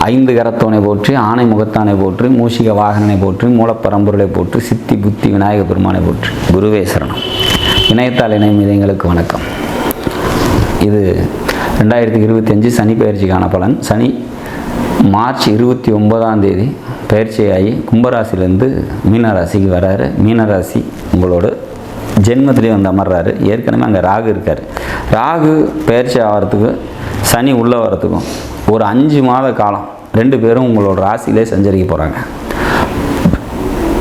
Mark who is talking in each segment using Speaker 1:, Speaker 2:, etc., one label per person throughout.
Speaker 1: ஐந்து கரத்தோனை போற்றி, ஆணை முகத்தானை போற்றி, மூஷிக வாகனனை போற்றி, மூலப்பரம்பொருளை போற்றி, சித்தி புத்தி விநாயக பெருமானை போற்றி. குருவே சரணம். இணையத்தால் இணையும் இதயங்களுக்கு வணக்கம். இது 2025 சனி பயிற்சிக்கான பலன். சனி மார்ச் 29 பயிற்சியாகி கும்பராசிலேருந்து மீனராசிக்கு வராரு. மீனராசி உங்களோட ஜென்மத்திலே வந்து அமர்றாரு. ஏற்கனவே அங்கே ராகு இருக்கார். ராகு பயிற்சி ஆகிறதுக்கு சனி உள்ளே வரத்துக்கும் ஒரு 5 மாத காலம் 2 பேரும் உங்களோட ராசியிலே சஞ்சரிக்க போகிறாங்க.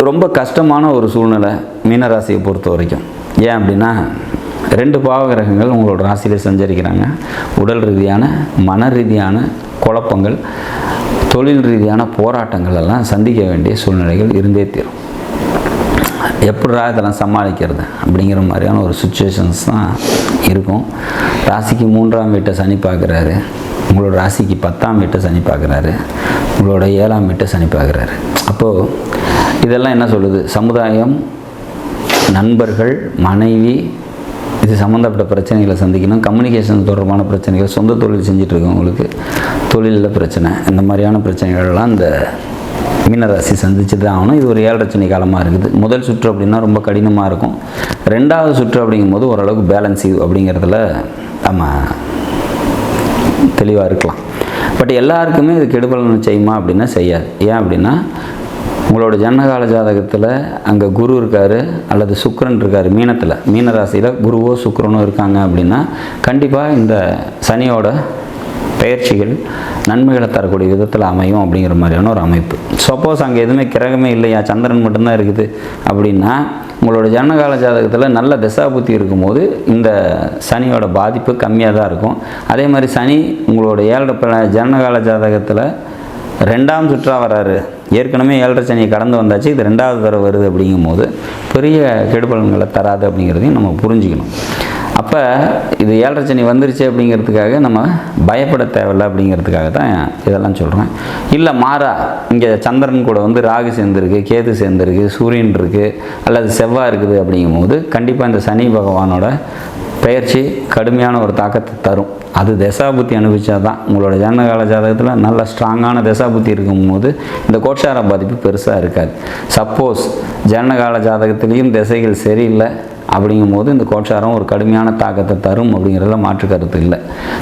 Speaker 1: ரொம்ப கஷ்டமான ஒரு சூழ்நிலை மீனராசியை பொறுத்த வரைக்கும். ஏன் அப்படின்னா 2 பாவகிரகங்கள் உங்களோட ராசியிலே சஞ்சரிக்கிறாங்க. உடல் ரீதியான மன ரீதியான குழப்பங்கள், தொழில் ரீதியான போராட்டங்கள் எல்லாம் சந்திக்க வேண்டிய சூழ்நிலைகள் இருந்தே தீரும். எப்படா இதெல்லாம் சமாளிக்கிறது அப்படிங்கிற மாதிரியான ஒரு சுச்சுவேஷன்ஸ் தான் இருக்கும். ராசிக்கு 3ஆம் வீட்டை சனி பார்க்குறாரு. உங்களோட ராசிக்கு 10ஆம் வீட்டை சனி பார்க்குறாரு. உங்களோட 7ஆம் வீட்டை சனி பார்க்குறாரு. அப்போது இதெல்லாம் என்ன சொல்லுது? சமுதாயம், நண்பர்கள், மனைவி, இது சம்மந்தப்பட்ட பிரச்சனைகளை சந்திக்கணும். கம்யூனிகேஷன் தொடர்பான பிரச்சனைகள், சொந்த தொழில் செஞ்சிட்ருக்கவங்களுக்கு தொழிலில் பிரச்சனை, இந்த மாதிரியான பிரச்சனைகள்லாம் இந்த மீனராசி சந்திச்சு தான் ஆகணும். இது ஒரு 7 சனி காலமாக இருக்குது. முதல் சுற்று அப்படின்னா ரொம்ப கடினமாக இருக்கும். 2வது சுற்று அப்படிங்கும்போது ஓரளவுக்கு பேலன்ஸு அப்படிங்கிறதுல நம்ம தெளிவாக இருக்கலாம். பட் எல்லாருக்குமே இது கெடுபலன் செய்யுமா அப்படின்னா செய்யாது. ஏன் அப்படின்னா உங்களோட ஜனனகால ஜாதகத்தில் அங்கே குரு இருக்கார் அல்லது சுக்கிரன் இருக்கார். மீனராசியில் குருவோ சுக்கிரனோ இருக்காங்க அப்படின்னா கண்டிப்பாக இந்த சனியோட பயிற்சிகள் நன்மைகளை தரக்கூடிய விதத்தில் அமையும் அப்படிங்கிற மாதிரியான ஒரு அமைப்பு. சப்போஸ் அங்கே எதுவுமே கிரகமே இல்லையா, சந்திரன் மட்டும்தான் இருக்குது அப்படின்னா உங்களோட ஜனனகால ஜாதகத்தில் நல்ல தசாபுத்தி இருக்கும்போது இந்த சனியோட பாதிப்பு கம்மியாக தான் இருக்கும். அதே மாதிரி சனி உங்களோட 7 ஜனனகால ஜாதகத்தில் 2ஆம் சுற்றாக வராரு. ஏற்கனவே 7 சனியை கடந்து வந்தாச்சு, இது 2வது தடவை வருது அப்படிங்கும்போது பெரிய கெடுபலன்களை தராது அப்படிங்கிறதையும் நம்ம புரிஞ்சுக்கணும். அப்போ இது 7 சனி வந்துருச்சு அப்படிங்கிறதுக்காக நம்ம பயப்பட தேவையில்லை அப்படிங்கிறதுக்காக தான் இதெல்லாம் சொல்கிறேன். இல்லை மாறா இங்கே சந்திரன் கூட வந்து ராகு சேர்ந்துருக்கு, கேது சேர்ந்துருக்கு, சூரியன் இருக்குது அல்லது செவ்வாய் இருக்குது அப்படிங்கும்போது கண்டிப்பாக இந்த சனி பகவானோட பயிற்சி கடுமையான ஒரு தாக்கத்தை தரும். அது தசாபுத்தி அனுபவிச்சா தான். உங்களோட ஜனனகால ஜாதகத்தில் நல்ல ஸ்ட்ராங்கான தசாபுத்தி இருக்கும்போது இந்த கோட்சார பாதிப்பு பெருசாக இருக்காது. சப்போஸ் ஜனனகால ஜாதகத்திலையும் திசைகள் சரியில்லை அப்படிங்கும்போது இந்த கோட்சாரம் ஒரு கடுமையான தாக்கத்தை தரும் அப்படிங்கிறதுல மாற்று கருத்து இல்லை.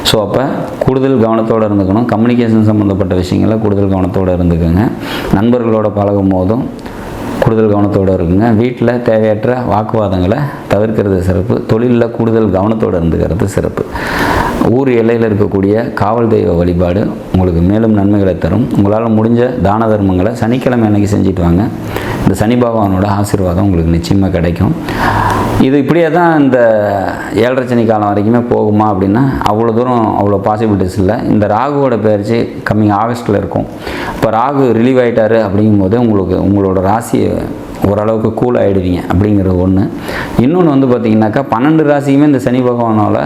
Speaker 1: ஸோ அப்போ கூடுதல் கவனத்தோடு இருந்துக்கணும். கம்யூனிகேஷன் சம்மந்தப்பட்ட விஷயங்களில் கூடுதல் கவனத்தோடு இருந்துக்கோங்க. நண்பர்களோட பழகும் போதும் கூடுதல் கவனத்தோடு இருக்குங்க. வீட்டில் தேவையற்ற வாக்குவாதங்களை தவிர்க்கிறது சிறப்பு. தொழிலில் கூடுதல் கவனத்தோடு இருந்துக்கிறது சிறப்பு. ஊர் எல்லையில் இருக்கக்கூடிய காவல் தெய்வ வழிபாடு உங்களுக்கு மேலும் நன்மைகளை தரும். உங்களால் முடிஞ்ச தான தர்மங்களை சனிக்கிழமை அன்னைக்கு செஞ்சுட்டு வாங்க. இந்த சனி பகவானோட ஆசீர்வாதம் உங்களுக்கு நிச்சயமாக கிடைக்கும். இது இப்படியே தான் இந்த 7 சனி காலம் வரைக்குமே போகுமா அப்படின்னா அவ்வளோ தூரம் அவ்வளோ பாசிபிலிட்டிஸ் இல்லை. இந்த ராகுவோட பயிற்சி கம்மிங் ஆகஸ்ட்டில் இருக்கும். இப்போ ராகு ரிலீவ் ஆகிட்டாரு அப்படிங்கும்போது உங்களோட ராசியை ஓரளவுக்கு கூல் ஆகிடுவீங்க அப்படிங்கிறது ஒன்று. இன்னொன்று வந்து பார்த்திங்கனாக்கா 12 ராசிக்குமே இந்த சனி பகவானால்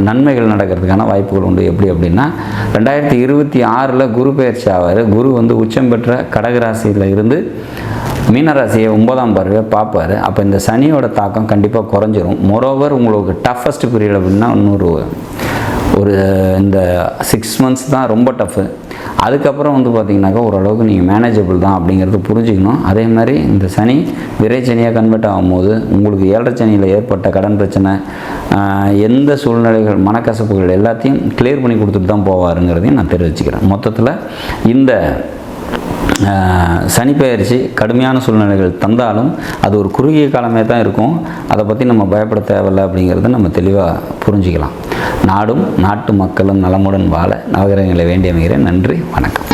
Speaker 1: நன்மைகள் நடக்கிறதுக்கான வாய்ப்புகள் உண்டு. எப்படி அப்படின்னா 2026 குரு பயிற்சி ஆவார். குரு வந்து உச்சம் பெற்ற கடகராசியில் இருந்து மீனராசியை 9ஆம் பார்வையை பார்ப்பார். அப்போ இந்த சனியோட தாக்கம் கண்டிப்பாக குறைஞ்சிரும். மோரோவர் உங்களுக்கு டஃபஸ்ட் பீரியட் அப்படின்னா இன்னொரு இந்த 6 மந்த்ஸ் தான் ரொம்ப டஃப்பு. அதுக்கப்புறம் வந்து பார்த்திங்கனாக்கா ஓரளவுக்கு நீங்கள் மேனேஜபிள் தான் அப்படிங்கிறது புரிஞ்சுக்கணும். அதே மாதிரி இந்த சனி விரைச்சனியாக கன்வெர்ட் ஆகும்போது உங்களுக்கு 7 சனியில் ஏற்பட்ட கடன் பிரச்சனை, எந்த சூழ்நிலைகள், மனக்கசப்புகள் எல்லாத்தையும் கிளியர் பண்ணி கொடுத்துட்டு தான் போவாருங்கிறதையும் நான் தெரிவிச்சுக்கிறேன். மொத்தத்தில் இந்த சனி பயிற்சி கடுமையான சூழ்நிலைகள் தந்தாலும் அது ஒரு குறுகிய காலமே தான் இருக்கும். அதை பற்றி நம்ம பயப்பட தேவையில்லை அப்படிங்கிறத நம்ம தெளிவாக புரிஞ்சுக்கலாம். நாடும் நாட்டு மக்களும் நலமுடன் வாழ நவகிரகங்களை வேண்டி அமைகிறேன். நன்றி, வணக்கம்.